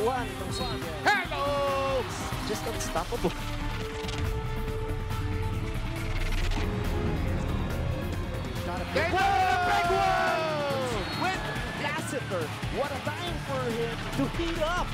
Buwan itong si Hello! just unstoppable. Big one! With Lassiter. What a time for him to heat up.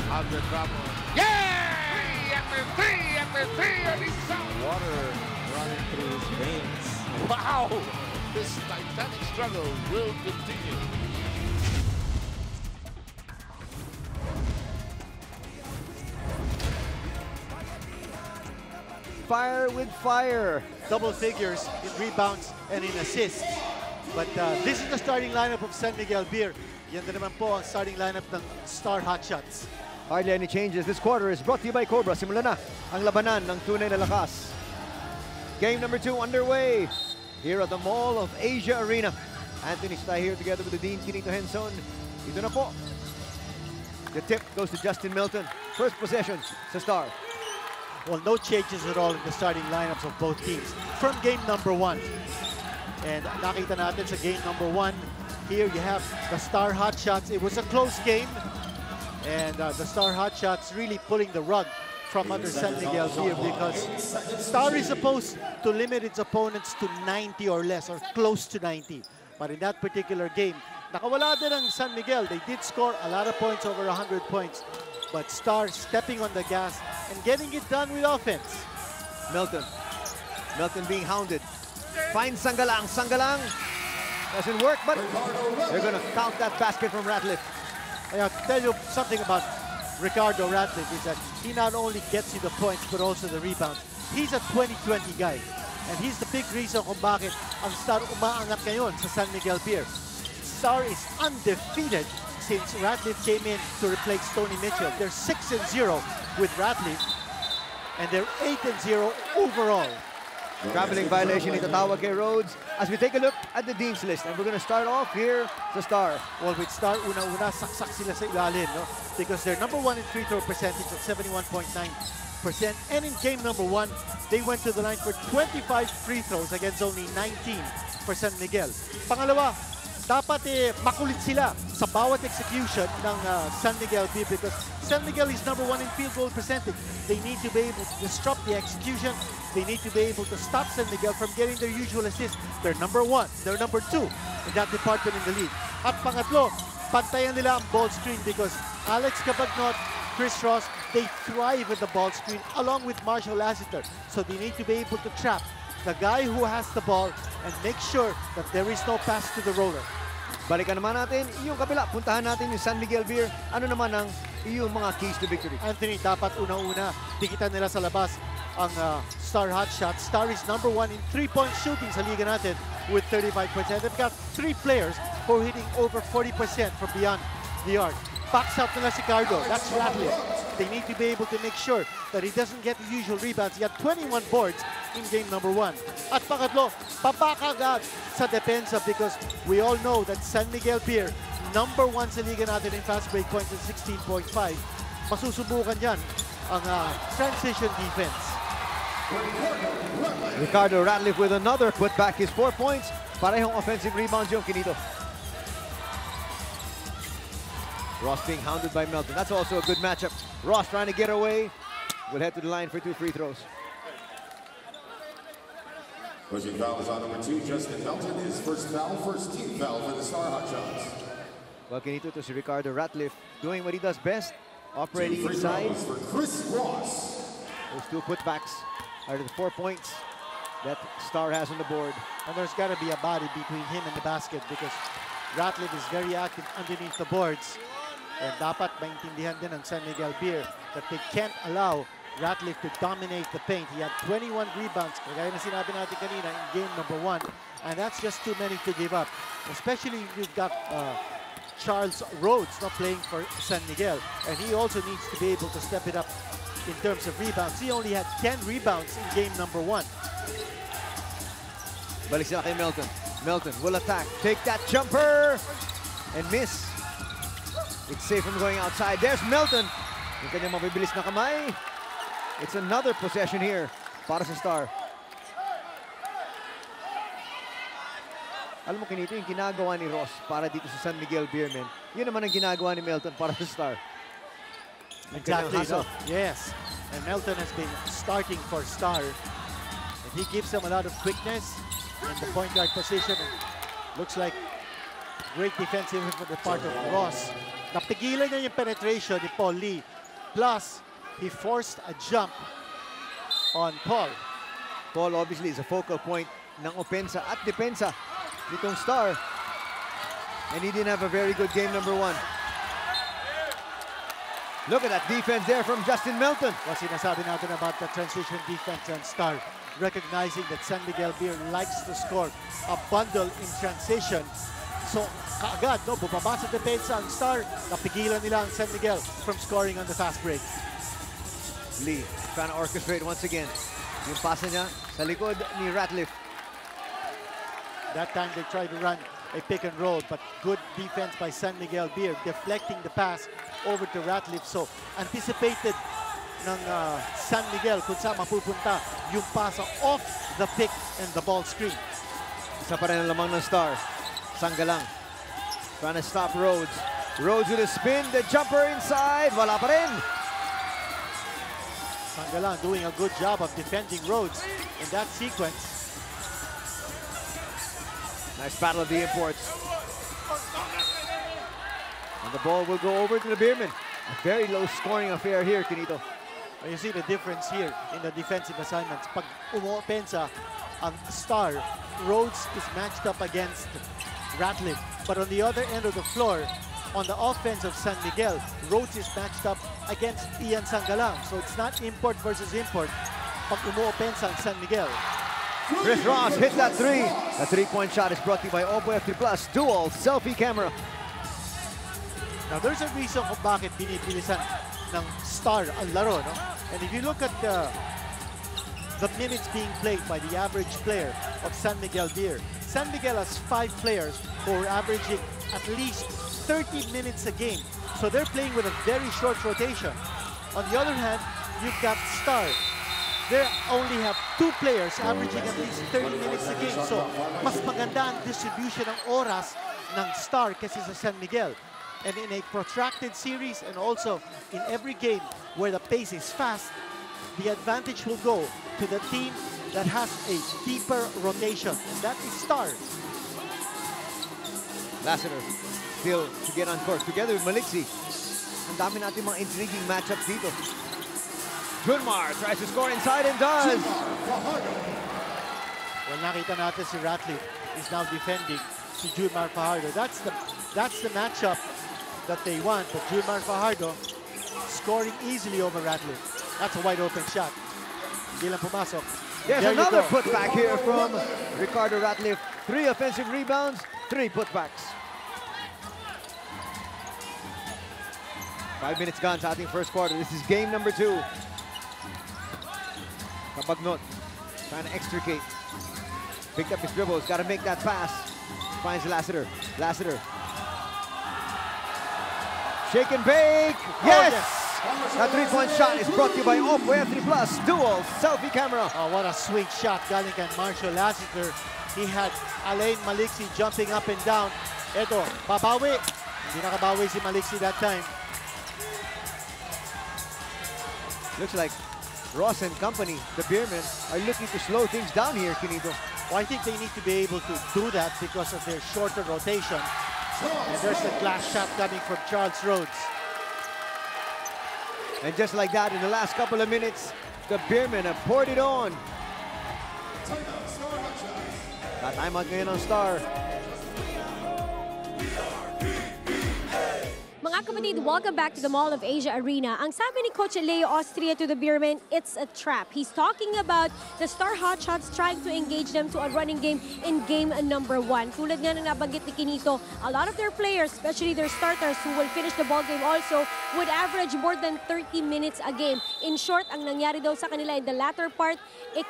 Under trouble. Yeah! 3 after 3, and he's out. Water running through his veins. Wow! This titanic struggle will continue. Fire with fire. Double figures in rebounds and in assists. But this is the starting lineup of San Miguel Beer. Yan na naman po ang starting lineup ng Star Hotshots. Hardly any changes. This quarter is brought to you by Cobra. Simulan na ang labanan ng tunay na lakas. Game number 2 underway here at the Mall of Asia Arena. Anthony Stay here together with the Dean, Kinito Henson. Ito na po. The tip goes to Justin Milton. First possession sa Star. Well, no changes at all in the starting lineups of both teams from game number 1. And nakita natin sa game number 1, here you have the Star Hotshots. It was a close game. And the Star Hotshots really pulling the rug from under San Miguel here because Star is supposed to limit its opponents to 90 or less or close to 90. But in that particular game, nakawala din ang San Miguel. They did score a lot of points, over 100 points. But Star stepping on the gas and getting it done with offense. Milton. Milton being hounded. Finds Sangalang. Sangalang doesn't work, but they're going to count that basket from Ratliff. I'll tell you something about Ricardo Ratliff is that he not only gets you the points but also the rebounds. He's a 20-20 guy. And he's the big reason kung bakit ang Star umaangat ngayon sa San Miguel Beer. Star is undefeated since Ratliff came in to replace Tony Mitchell. They're 6-0 with Ratliff, and they're 8-0 overall. Traveling violation itatawag kay Rhodes as we take a look at the Dean's list. And we're going to start off here sa Star. Well, with Star, una-una, saksak sila sa ilalim, no? Because they're number 1 in free throw percentage at 71.9%. And in game number 1, they went to the line for 25 free throws against only 19 for San Miguel. Pangalawa, dapat makulit sila sa bawat execution ng San Miguel B because San Miguel is number 1 in field goal percentage. They need to be able to disrupt the execution. They need to be able to stop San Miguel from getting their usual assist. They're number 1. They're number 2 in that department in the league. At pangatlo, pantayan nila ang ball screen because Alex Cabagnot, Chris Ross, they thrive with the ball screen along with Marshall Lassiter. So they need to be able to trap the guy who has the ball and make sure that there is no pass to the roller. Balikan naman natin yung kabila. Puntahan natin yung San Miguel Beer. Ano naman ang iyong mga keys to victory? Anthony, dapat una-una, dikitan nila sa labas ang Star Hotshots. Star is number 1 in 3-point shooting sa liga natin with 35%. They've got 3 players who are hitting over 40% from beyond the arc. Backs up nila si Cardo. That's Ratliff. They need to be able to make sure that he doesn't get the usual rebounds. He had 21 boards in game number 1. At pangatlo, papakagad sa depensa because we all know that San Miguel Beer, number 1 sa liga natin in fast break points at 16.5. Masusubukan dyan ang transition defense. Ricardo Ratliff with another putback. His 4 points. Parehong offensive rebounds yung Kinito. Ross being hounded by Melton. That's also a good matchup. Ross trying to get away. Will head to the line for 2 free throws. Pushing foul is on number 2, Justin Melton. His first foul, first team foul for the Star Hotshots. Well, Kinito to si Ricardo Ratliff doing what he does best, operating 2 free inside. throws for Chris Ross. Those 2 putbacks are the 4 points that Star has on the board. And there's got to be a body between him and the basket because Ratliff is very active underneath the boards. And dapat maintindihan din ng San Miguel Beer that they can't allow Ratliff to dominate the paint. He had 21 rebounds, kagaya na sinabi natin kanina in game number 1. And that's just too many to give up. Especially if you've got Charles Rhodes not playing for San Miguel. And he also needs to be able to step it up in terms of rebounds. He only had 10 rebounds in game number 1. Balik sila kay Melton. Melton will attack. Take that jumper and miss. It's safe from going outside. There's Melton. Yung kanyang mabibilis na kamay. It's another possession here para sa Star. Alam mo, Kinito, yung ginagawa ni Ross para dito sa San Miguel Beermen, yun naman ang ginagawa ni Melton para sa Star. Exactly. No? Yes. And Melton has been starting for Star. And he gives them a lot of quickness in the point guard position. And looks like great defensive from the part of Ross. Napigilan niya yung penetration ni Paul Lee. Plus, he forced a jump on Paul. Paul obviously is a focal point ng opensa at depensa nitong Star. And he didn't have a very good game number 1. Look at that defense there from Justin Melton. What sinasabi natin about the transition defense and Star, recognizing that San Miguel Beer likes to score a bundle in transition. So, kaagad, no, bumaba sa depensa ang Star, napigilan nila ang San Miguel from scoring on the fast break. Lee trying to orchestrate once again. Yung pasa niya sa likod ni Ratliff. That time they tried to run a pick and roll, but good defense by San Miguel Beer, deflecting the pass over to Ratliff. So, anticipated ng San Miguel kung saan mapupunta yung pasa off the pick and the ball screen. Isa pa rin ang lamang ng Star. Sanggalang trying to stop Rhodes. Rhodes with a spin, the jumper inside. Wala pa rin. Sanggalang doing a good job of defending Rhodes in that sequence. Nice battle of the imports. And the ball will go over to the Beermen. A very low scoring affair here, Kinito. You see the difference here in the defensive assignments. Pag umopensa ang Star, Rhodes is matched up against Ratliff. But on the other end of the floor, on the offense of San Miguel, Rhodes is matched up against Ian Sanggalang. So it's not import versus import pag umopensa ang San Miguel. Chris Ross hit that three. The three-point shot is brought to you by Oppo F3 Plus Dual Selfie Camera. Now there's a reason kung bakit binibilisan ng Star ang laro, no? And if you look at the minutes being played by the average player of San Miguel Beer, San Miguel has 5 players who are averaging at least 30 minutes a game. So they're playing with a very short rotation. On the other hand, you've got Star. They only have 2 players averaging at least 30 minutes a game. So, mas maganda ang distribution ng oras ng Star kasi sa San Miguel. And in a protracted series and also in every game where the pace is fast, the advantage will go to the team that has a deeper rotation. And that is Star. Lassiter still to get on court together with Maliksi. Ang dami natin mga intriguing matchups dito. Junmar tries to score inside and does. Well, nakita natin si Ratliff is now defending si Junmar Fajardo. That's the matchup that they want. But Junmar Fajardo scoring easily over Ratliff. That's a wide open shot. Hindi lang pumasok. There's another putback here from Ricardo Ratliff. 3 offensive rebounds, 3 putbacks. 5 minutes gone sa ating first quarter. This is game number 2. Kabagnot trying to extricate. Picked up his dribbles, got to make that pass. Finds Lassiter. Lassiter. Shake and bake. Yes! Oh, yes. That 3-point shot is brought to you by Oppo F3 Plus Dual Selfie Camera. Oh, what a sweet shot galing kay Marshall Lassiter. He had Alain Maliksi jumping up and down. Eto, babawi. Hindi nakabawi si Maliksi that time. Looks like Ross and company, the Beermen, are looking to slow things down here, Kinito. Well, I think they need to be able to do that because of their shorter rotation. And there's the glass shot coming from Charles Rhodes. And just like that, in the last couple of minutes, the Beermen have poured it on. Timeout ngayon ang Star. Mga kapatid, welcome back to the Mall of Asia Arena. Ang sabi ni Coach Leo Austria to the Beermen, it's a trap. He's talking about the Star Hotshots trying to engage them to a running game in game number 1. Tulad nga na nabanggit ni Kinito, a lot of their players, especially their starters who will finish the ball game also, would average more than 30 minutes a game. In short, ang nangyari daw sa kanila in the latter part,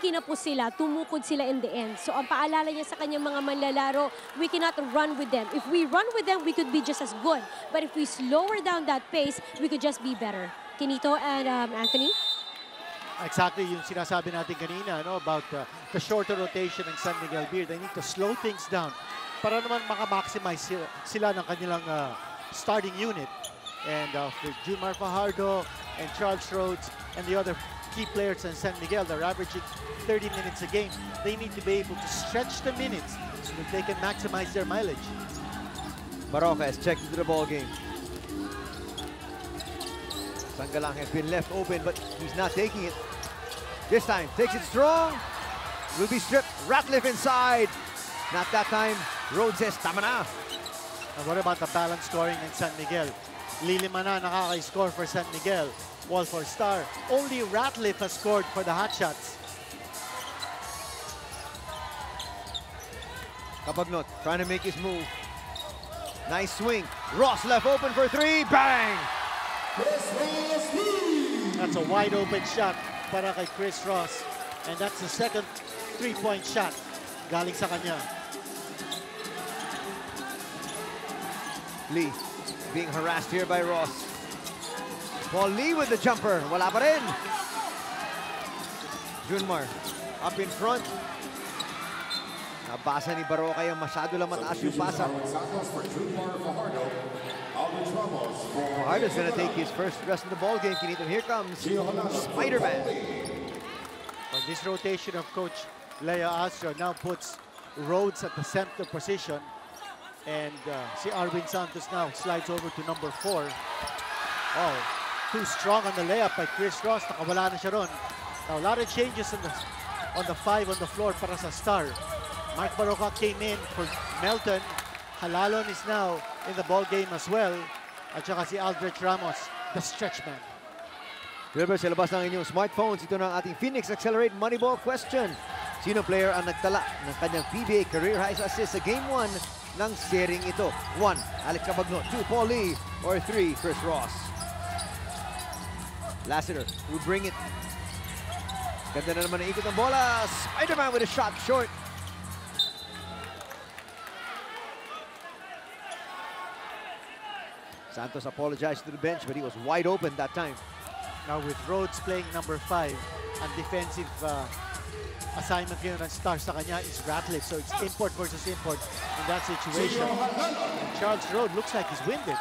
kinapos sila, tumukod sila in the end. So ang paalala niya sa kanyang mga manlalaro, we cannot run with them. If we run with them, we could be just as good. But if we lower down that pace, we could just be better. Kinito and Anthony? Exactly yung sinasabi natin kanina, no, about the shorter rotation ng San Miguel Beer. They need to slow things down para naman maka-maximize sila ng kanilang starting unit. And for Jumar Fajardo and Charles Rhodes and the other key players in San Miguel, they're averaging 30 minutes a game. They need to be able to stretch the minutes so that they can maximize their mileage. Baroka has checked into the ball game. Sangalang has been left open, but he's not taking it. This time, takes it strong. Will be stripped. Ratliff inside. Not that time. Rhodes says, tama na. And what about the balance scoring in San Miguel? Lilima na nakaka-score for San Miguel. Wall for Star. Only Ratliff has scored for the Hotshots. Kapagnot trying to make his move. Nice swing. Ross left open for three. Bang! That's a wide open shot para kay Chris Ross. And that's the second three-point shot galing sa kanya. Lee being harassed here by Ross. Paul Lee with the jumper. Wala pa rin. Junmar up in front. Nabasa ni Baroka yung masyado lang mataas yung pasa. Fajardo's gonna take his first rest in the ball game. Kinito, here comes Spider-Man. Well, this rotation of Coach Leo Astro now puts Rhodes at the center position. And si Arvin Santos now slides over to number 4. Oh, too strong on the layup by Chris Ross. Nakawala na siya ron. Now, a lot of changes on the 5 on the floor para sa Star. Mark Baroka came in for Melton. Halalon is now in the ball game as well. At saka si Aldrich Ramos, the stretch man. Remember, sa labas ng inyong smartphones, ito na ang ating Phoenix Accelerate Moneyball question. Sino player ang nagtala ng kanyang PBA career highest assist sa Game 1 ng sering ito? 1, Alex Cabagnot. 2, Paul Lee. Or 3, Chris Ross. Lassiter will bring it. Ganda na naman ang ikot ng bola. Spider-Man with a shot short. Santos apologized to the bench, but he was wide open that time. Now with Rhodes playing number 5, ang defensive assignment ngayon ng Star sa kanya is Ratliff. So it's import versus import in that situation. And Charles Rhodes looks like he's winded.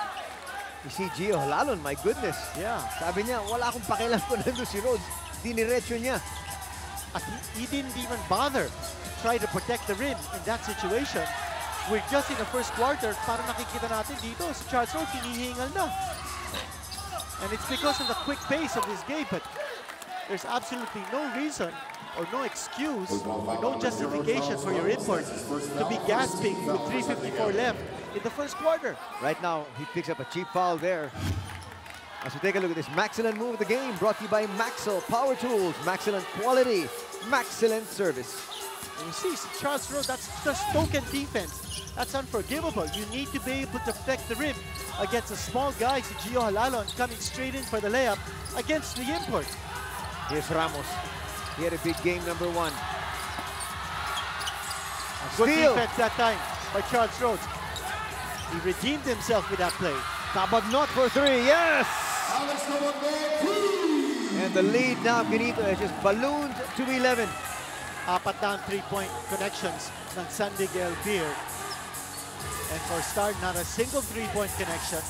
You see Gio Halalon, my goodness. Yeah. Sabi niya, wala akong pakialam kung nandun si Rhodes. Diniretso niya. At he didn't even bother to try to protect the rim in that situation. We're just in the first quarter, parang nakikita natin dito, si Charles Rhodes hinihingal na. And it's because of the quick pace of this game, but there's absolutely no reason or no excuse or no justification for your import to be gasping with 3:54 left in the first quarter. Right now, he picks up a cheap foul there. As we take a look at this Maxilent move of the game, brought to you by Maxell Power Tools, Maxilent quality, Maxilent service. And you see, Charles Rhodes, that's just token defense. That's unforgivable. You need to be able to protect the rim against a small guy, si Gio Halalon, coming straight in for the layup against the import. Here's Ramos. He had a big game, number 1. Good Steal. defense that time by Charles Rhodes. He redeemed himself with that play. Cabagnot for 3, yes! And the lead now, Benito, has just ballooned to 11. Apat na ang 3-point connections ng San Miguel Beer. And for Star, not a single 3-point connection.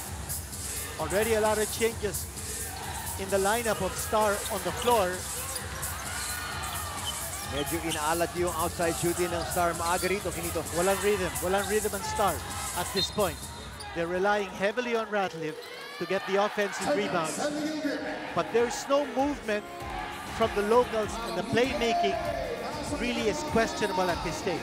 Already a lot of changes in the lineup of Star on the floor. Medyo inaalat yung outside shooting ng Star maaga rito, Kinito. Walang rhythm ang Star at this point. They're relying heavily on Ratliff to get the offensive rebounds. But there's no movement from the locals, and the playmaking really is questionable at this stage.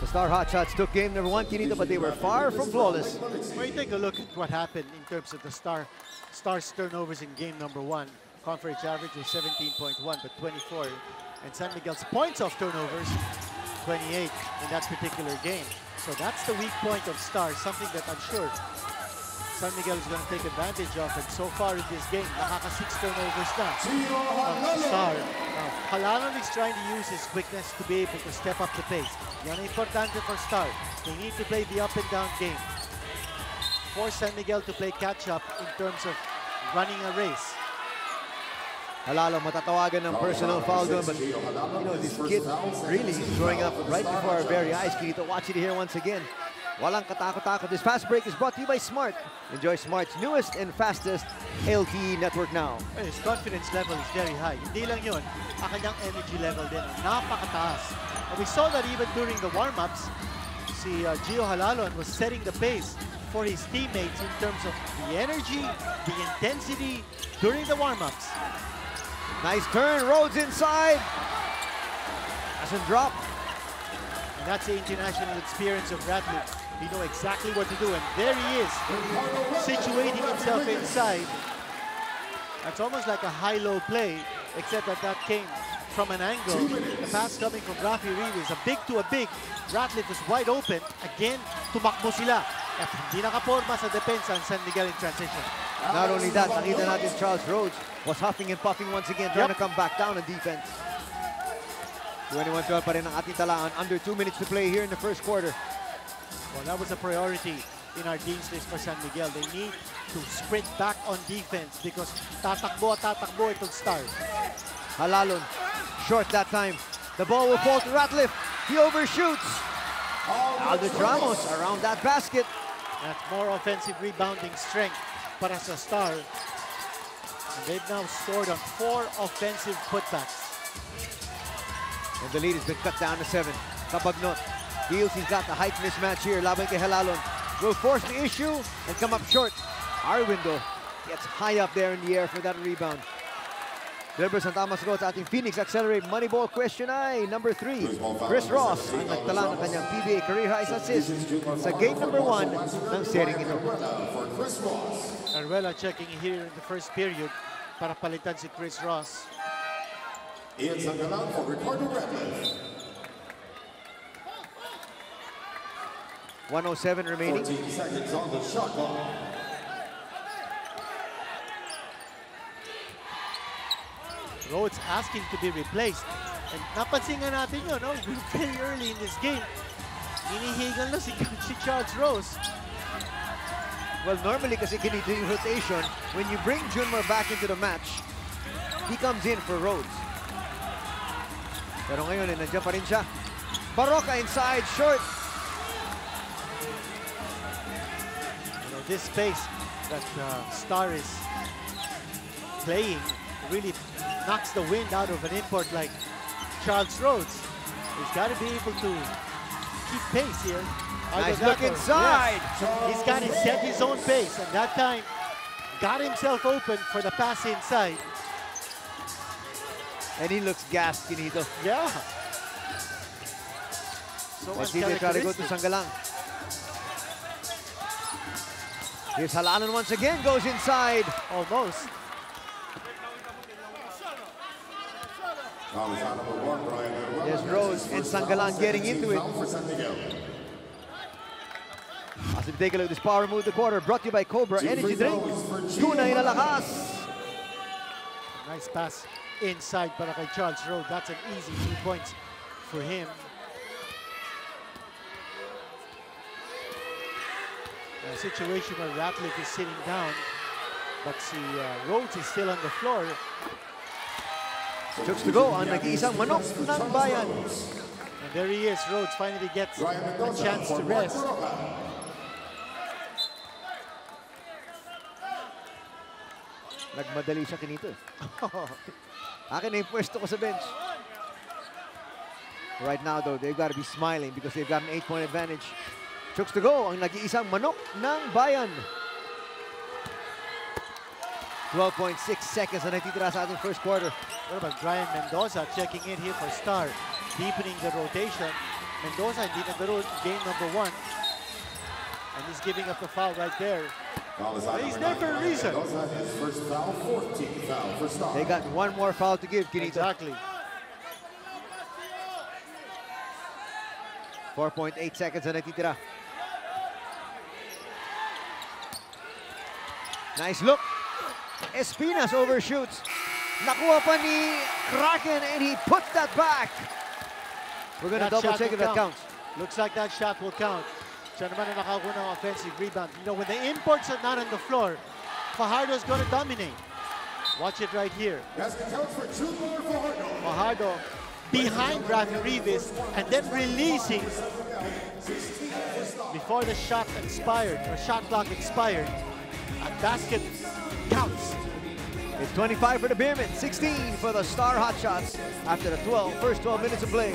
The Star Hotshots took game number 1, Kinito, but they were far from flawless. When you take a look at what happened in terms of the Star's turnovers in game number 1, conference average was 17.1, but 24. And San Miguel's points off turnovers, 28 in that particular game. So that's the weak point of Star, something that I'm sure San Miguel is going to take advantage of. And so far in this game, nakaka-6 turnovers na on Star. Now, Halalon is trying to use his quickness to be able to step up the pace. Yan ang importante for Star. They need to play the up and down game. force San Miguel to play catch-up in terms of running a race. Halalo matatawagan ng personal foul doon, but you know, this kid really is growing up right before our very eyes. Kinito, watch it here once again. Walang katakot-takot. This fast break is brought to you by Smart. Enjoy Smart's newest and fastest LTE network now. His confidence level is very high. Hindi lang yun, ang kanyang energy level din, napakataas. And we saw that even during the warm-ups, si Gio Halalon was setting the pace for his teammates in terms of the energy, the intensity during the warm-ups. Nice turn, Rhodes inside. Doesn't drop. And that's the international experience of Ratliff. He knows exactly what to do, and there he is, situating himself inside. That's almost like a high-low play, except that that came from an angle. The pass coming from Rafi Reed is a big to a big. Ratliff was wide open. Again, tumakbo sila. At hindi nakaporma sa depensa ang San Miguel in transition. Not only that, nakita natin Charles Rhodes was huffing and puffing once again, trying to come back down on defense. 21-12 pa rin ang ating talaan. Under 2 minutes to play here in the first quarter. Well, that was a priority in our Dean's List for San Miguel. They need to sprint back on defense because tatakbo itong Star. Halalon, short that time. The ball will fall to Ratliff. He overshoots. Aldrich Ramos around that basket. That's more offensive rebounding strength para sa Star. And they've now scored on 4 offensive putbacks. And the lead has been cut down to 7. Kabagnot feels he's got the height mismatch here. Laban kay Halalon will force the issue and come up short. Arwindo gets high up there in the air for that rebound. Delivers ang tamang sagot sa ating Phoenix Accelerate Moneyball question ay number 3. Chris Ross ang nagtala ng kanyang PBA career highest assist sa game number 1 ng seryeng ito. Arvela checking here in the first period para palitan si Chris Ross. It's a galang for Ricardo Ratliff. 1:07 remaining. 14 seconds on the shot clock. Rhodes asking to be replaced. And napansin nga natin yun, no? Very early in this game. Hinihigal na si Charles Rose. Well, normally kasi ganito yung rotation. When you bring Junmar back into the match, he comes in for Rhodes. Pero ngayon, nandiyan pa rin siya. Baroka inside, short. You know, this pace that Star is playing really knocks the wind out of an import like Charles Rhodes. He's got to be able to keep pace here. Nice look inside. Yes. He's got to set his own pace, and that time got himself open for the pass inside. And he looks gassed, Kinito. Yeah. So Let's see if they try to go to Sangalang. Here's Halalon once again, goes inside. Almost. There's Rose and Sangalang getting into it. As we take a look at this power move the quarter, brought to you by Cobra Energy Drink. Tunay na lakas. Nice pass inside para kay Charles Rhodes. That's an easy 2 points for him. A situation where Ratliff is sitting down, but see Rhodes is still on the floor. Chooks to go ang nag-iisang manok ng bayan. And there he is. Rhodes finally gets a chance to rest. Nagmadali siya, Kinito. Akin na yung pwesto ko sa bench. Right now, though, they've got to be smiling because they've got an 8-point advantage. Chooks to go ang nag-iisang manok ng bayan. 12.6 seconds na natitira sa ating first quarter. What about Brian Mendoza checking in here for Star, deepening the rotation. Mendoza hindi naglaro game number 1. And he's giving up the foul right there. But he's there for a reason. First foul, 14th foul for Star. They got one more foul to give, Kinito. Exactly. 4.8 seconds na natitira. Nice look. Espinas overshoots. Nakuha pa ni Kraken and he puts that back. We're going to double check if that counts. Looks like that shot will count. Siya naman ang nakakuha ng offensive rebound. You know, when the imports are not on the floor, Fajardo's going to dominate. Watch it right here. Basket counts for Junior Fajardo. Fajardo behind Rafi Rivas and then releasing before the shot expired, or shot clock expired. A basket counts. It's 25 for the Beermen, 16 for the Star Hotshots after the first 12 minutes of play.